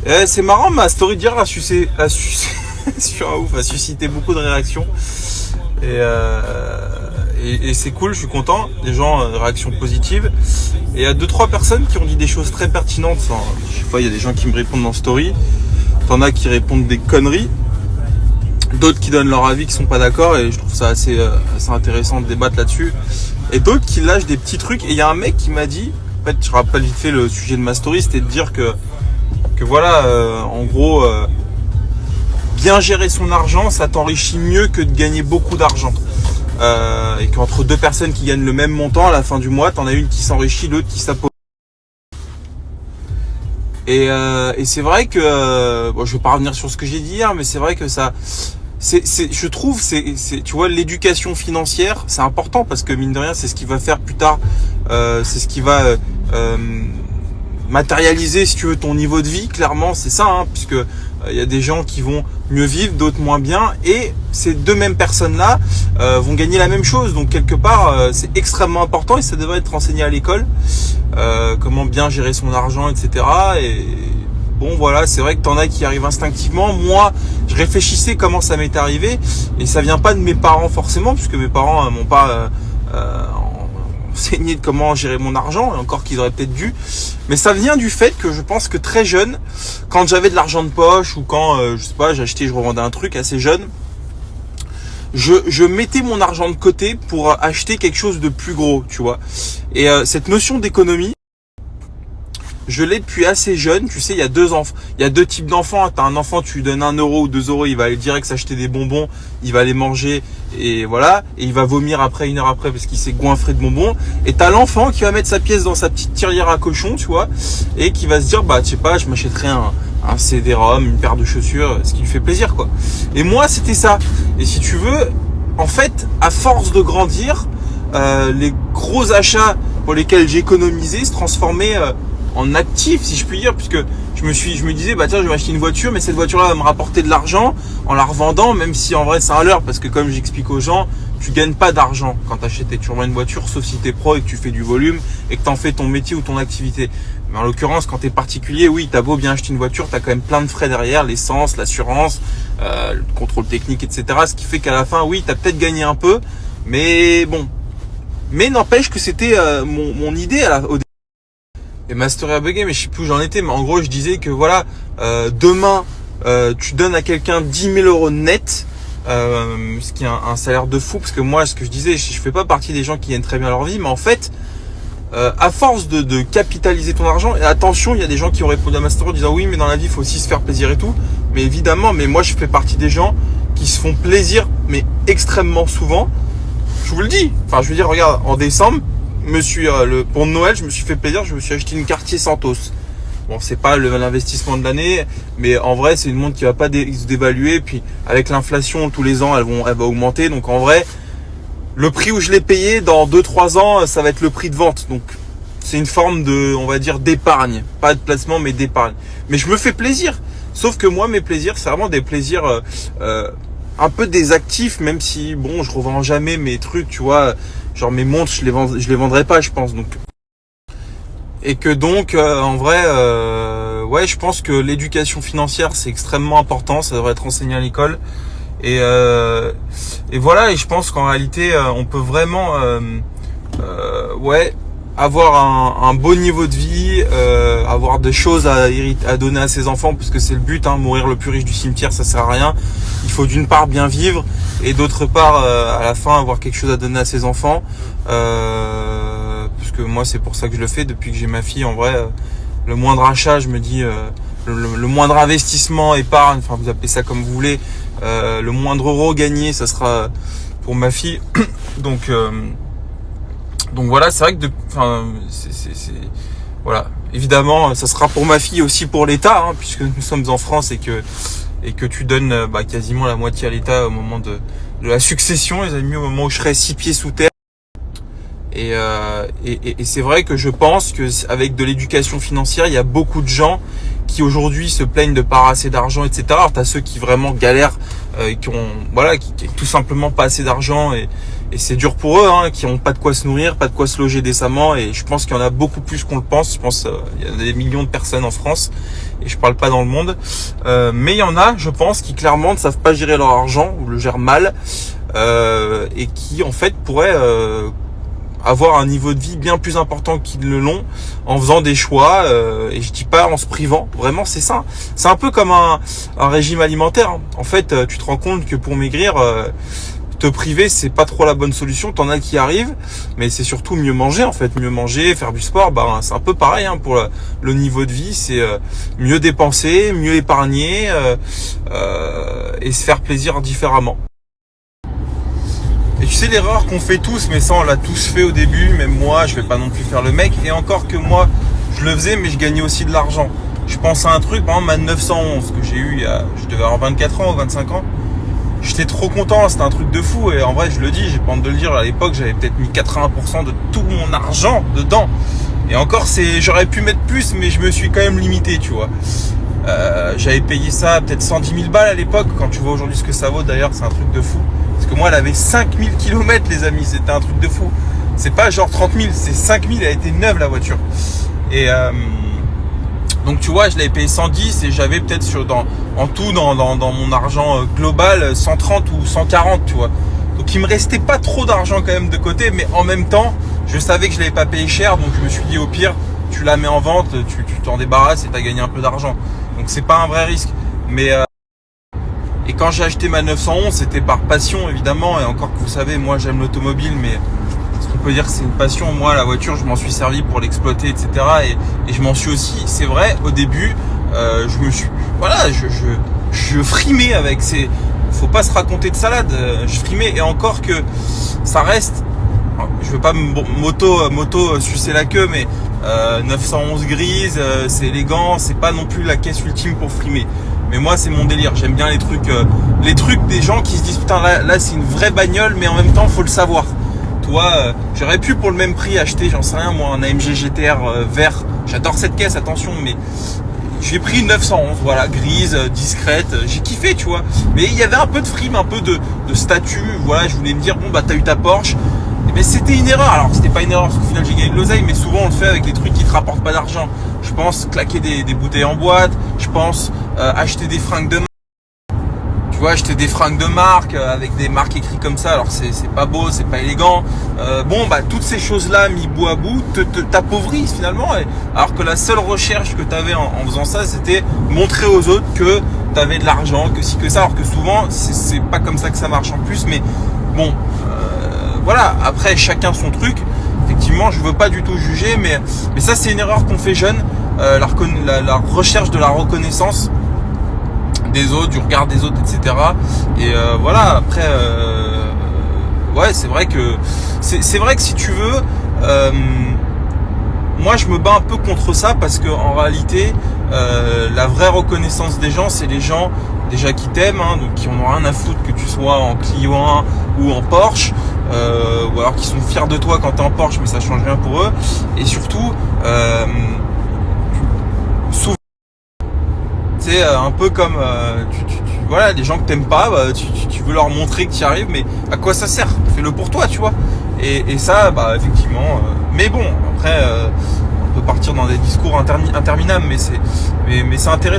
C'est marrant, ma story d'hier a suscité beaucoup de réactions. Et c'est cool, je suis content. Les gens, réactions positives. Et il y a 2-3 personnes qui ont dit des choses très pertinentes. Je sais pas, il y a des gens qui me répondent dans story. T'en as qui répondent des conneries. D'autres qui donnent leur avis, qui sont pas d'accord. Et je trouve ça assez intéressant de débattre là-dessus. Et d'autres qui lâchent des petits trucs. Et il y a un mec qui m'a dit, en fait, je rappelle vite fait le sujet de ma story, c'était de dire que voilà, en gros, bien gérer son argent, ça t'enrichit mieux que de gagner beaucoup d'argent. Et qu'entre deux personnes qui gagnent le même montant, à la fin du mois, t'en as une qui s'enrichit, l'autre qui s'appauvrit. Et c'est vrai que, bon, je vais pas revenir sur ce que j'ai dit hier, mais c'est vrai que ça, je trouve, tu vois, l'éducation financière, c'est important parce que mine de rien, c'est ce qui va faire plus tard, c'est ce qui va matérialiser, si tu veux, ton niveau de vie. Clairement, c'est ça, hein, puisque il y a des gens qui vont mieux vivre, d'autres moins bien, et ces deux mêmes personnes-là vont gagner la même chose. Donc quelque part, c'est extrêmement important et ça devrait être enseigné à l'école, comment bien gérer son argent, etc. Et bon, voilà, c'est vrai que t'en as qui arrivent instinctivement. Moi, je réfléchissais comment ça m'est arrivé, et ça vient pas de mes parents forcément, puisque mes parents m'ont pas enseigné de comment gérer mon argent, et encore qu'ils auraient peut-être dû. Mais ça vient du fait que je pense que très jeune, quand j'avais de l'argent de poche ou quand, je sais pas, j'achetais, je revendais un truc assez jeune, je mettais mon argent de côté pour acheter quelque chose de plus gros, tu vois. Et cette notion d'économie, je l'ai depuis assez jeune. Tu sais, il y a deux types d'enfants. T'as un enfant, tu lui donnes 1 euro ou 2 euros, il va aller direct s'acheter des bonbons, il va les manger et voilà, et il va vomir après 1 heure après parce qu'il s'est goinfré de bonbons. Et t'as l'enfant qui va mettre sa pièce dans sa petite tirelire à cochon, tu vois, et qui va se dire, bah, je sais pas, je m'achèterai un CD-ROM, une paire de chaussures, ce qui lui fait plaisir, quoi. Et moi, c'était ça. Et si tu veux, en fait, à force de grandir, les gros achats pour lesquels j'économisais se transformaient en actif, si je puis dire, puisque je me disais, bah tiens, je vais m'acheter une voiture, mais cette voiture-là va me rapporter de l'argent en la revendant, même si en vrai c'est un leurre, parce que comme j'explique aux gens, tu gagnes pas d'argent quand t'achètes et tu revends une voiture, sauf si t'es pro et que tu fais du volume et que t'en fais ton métier ou ton activité. Mais en l'occurrence, quand t'es particulier, oui, t'as beau bien acheter une voiture, t'as quand même plein de frais derrière, l'essence, l'assurance, le contrôle technique, etc. Ce qui fait qu'à la fin, oui, t'as peut-être gagné un peu, mais bon. Mais n'empêche que c'était mon idée au début. Et ma story a bugué, mais je sais plus où j'en étais. Mais en gros, je disais que voilà, demain, tu donnes à quelqu'un 10 000 euros net, ce qui est un salaire de fou. Parce que moi, ce que je disais, je fais pas partie des gens qui gagnent très bien leur vie. Mais en fait, à force de capitaliser ton argent, et attention, il y a des gens qui ont répondu à ma story en disant oui, mais dans la vie, il faut aussi se faire plaisir et tout. Mais évidemment, mais moi, je fais partie des gens qui se font plaisir, mais extrêmement souvent. Je vous le dis. Enfin, je veux dire, regarde, en décembre, pour Noël, je me suis fait plaisir, je me suis acheté une Cartier Santos. Bon, c'est pas l'investissement de l'année, mais en vrai, c'est une montre qui va pas se dévaluer. Puis avec l'inflation, tous les ans, elle va augmenter. Donc en vrai, le prix où je l'ai payé dans 2-3 ans, ça va être le prix de vente. Donc c'est une forme de, on va dire, d'épargne, pas de placement, mais d'épargne. Mais je me fais plaisir. Sauf que moi, mes plaisirs, c'est vraiment des plaisirs un peu des actifs, même si bon, je revends jamais mes trucs, tu vois, genre mes montres, je les vendrai pas, je pense. Donc, et que donc, en vrai, ouais, je pense que l'éducation financière c'est extrêmement important, ça devrait être enseigné à l'école. Et voilà, et je pense qu'en réalité, on peut vraiment, ouais, avoir un beau niveau de vie, avoir des choses à donner à ses enfants, parce que c'est le but, hein, mourir le plus riche du cimetière, ça sert à rien. Il faut d'une part bien vivre et d'autre part à la fin avoir quelque chose à donner à ses enfants, parce que moi c'est pour ça que je le fais depuis que j'ai ma fille. En vrai, le moindre achat, je me dis, le moindre investissement, épargne, enfin vous appelez ça comme vous voulez, le moindre euro gagné, ça sera pour ma fille. Donc voilà, c'est vrai que voilà, évidemment, ça sera pour ma fille aussi pour l'État, hein, puisque nous sommes en France et que tu donnes quasiment la moitié à l'État au moment de la succession, les amis, au moment où je serai 6 pieds sous terre. Et c'est vrai que je pense que avec de l'éducation financière, il y a beaucoup de gens qui aujourd'hui se plaignent de pas assez d'argent, etc. Alors t'as ceux qui vraiment galèrent, qui ont tout simplement pas assez d'argent et c'est dur pour eux, hein, qui ont pas de quoi se nourrir, pas de quoi se loger décemment. Et je pense qu'il y en a beaucoup plus qu'on le pense. Je pense il y a des millions de personnes en France, et je parle pas dans le monde, mais il y en a, je pense, qui clairement ne savent pas gérer leur argent ou le gèrent mal, et qui en fait pourraient avoir un niveau de vie bien plus important qu'ils le l'ont en faisant des choix, et je dis pas en se privant, vraiment c'est ça. C'est un peu comme un régime alimentaire. En fait, tu te rends compte que pour maigrir, te priver, c'est pas trop la bonne solution. T'en as qui arrivent, mais c'est surtout mieux manger en fait, mieux manger, faire du sport. Bah c'est un peu pareil hein, pour le niveau de vie, c'est mieux dépenser, mieux épargner, et se faire plaisir différemment. Et tu sais l'erreur qu'on fait tous, mais ça on l'a tous fait au début, même moi je vais pas non plus faire le mec, et encore que moi je le faisais mais je gagnais aussi de l'argent. Je pense à un truc, par exemple ma 911 que j'ai eu je devais avoir 24 ans ou 25 ans, j'étais trop content, c'était un truc de fou, et en vrai je le dis, j'ai pas honte de le dire, à l'époque j'avais peut-être mis 80% de tout mon argent dedans, et encore j'aurais pu mettre plus, mais je me suis quand même limité, tu vois. J'avais payé ça peut-être 110 000 balles à l'époque. Quand tu vois aujourd'hui ce que ça vaut, d'ailleurs, c'est un truc de fou. Parce que moi, elle avait 5000 km, les amis. C'était un truc de fou. C'est pas genre 30 000, c'est 5000. Elle était neuve, la voiture. Et donc, tu vois, je l'avais payé 110 et j'avais peut-être en tout, dans mon argent global, 130 ou 140, tu vois. Donc, il me restait pas trop d'argent quand même de côté. Mais en même temps, je savais que je l'avais pas payé cher. Donc, je me suis dit, au pire, tu la mets en vente, tu t'en débarrasses et tu as gagné un peu d'argent. Donc c'est pas un vrai risque. Mais et quand j'ai acheté ma 911, c'était par passion évidemment. Et encore que vous savez, moi j'aime l'automobile, mais ce qu'on peut dire que c'est une passion. Moi la voiture, je m'en suis servi pour l'exploiter, etc. Et je m'en suis aussi, c'est vrai, au début, je me suis, voilà, je frimais avec ces. Faut pas se raconter de salade. Je frimais, et encore que ça reste. Je veux pas moto sucer la queue, mais 911 grise, c'est élégant, c'est pas non plus la caisse ultime pour frimer. Mais moi c'est mon délire, j'aime bien les trucs des gens qui se disent putain là c'est une vraie bagnole, mais en même temps faut le savoir. Toi, j'aurais pu pour le même prix acheter, j'en sais rien moi, un AMG GTR vert. J'adore cette caisse, attention, mais j'ai pris une 911, voilà, grise, discrète, j'ai kiffé, tu vois. Mais il y avait un peu de frime, un peu de statut, voilà, je voulais me dire bon bah t'as eu ta Porsche. Mais c'était une erreur. Alors c'était pas une erreur parce qu'au final j'ai gagné de l'oseille, mais souvent on le fait avec les trucs qui te rapportent pas d'argent. Je pense claquer des bouteilles en boîte, je pense acheter des fringues de marque. Tu vois, acheter des fringues de marque avec des marques écrites comme ça. Alors c'est pas beau, c'est pas élégant. Bon bah toutes ces choses là mis bout à bout t'appauvrissent finalement. Alors que la seule recherche que t'avais en faisant ça, c'était montrer aux autres que t'avais de l'argent, que si que ça. Alors que souvent c'est pas comme ça que ça marche en plus. Mais bon. Voilà, après chacun son truc. Effectivement, je veux pas du tout juger, mais ça c'est une erreur qu'on fait jeune, la recherche de la reconnaissance des autres, du regard des autres, etc. Et voilà, après, ouais, c'est vrai que si tu veux, moi je me bats un peu contre ça parce que en réalité, la vraie reconnaissance des gens, c'est les gens déjà qui t'aiment, hein, donc qui en ont rien à foutre que tu sois en Clio 1 ou en Porsche, ou alors qui sont fiers de toi quand t'es en Porsche, mais ça change rien pour eux. Et surtout, souvent, c'est un peu comme voilà, les gens que t'aimes pas, bah, tu veux leur montrer que tu y arrives, mais à quoi ça sert? Fais-le pour toi, tu vois. Et ça, bah effectivement. Mais bon, après, on peut partir dans des discours interminables, mais c'est intéressant.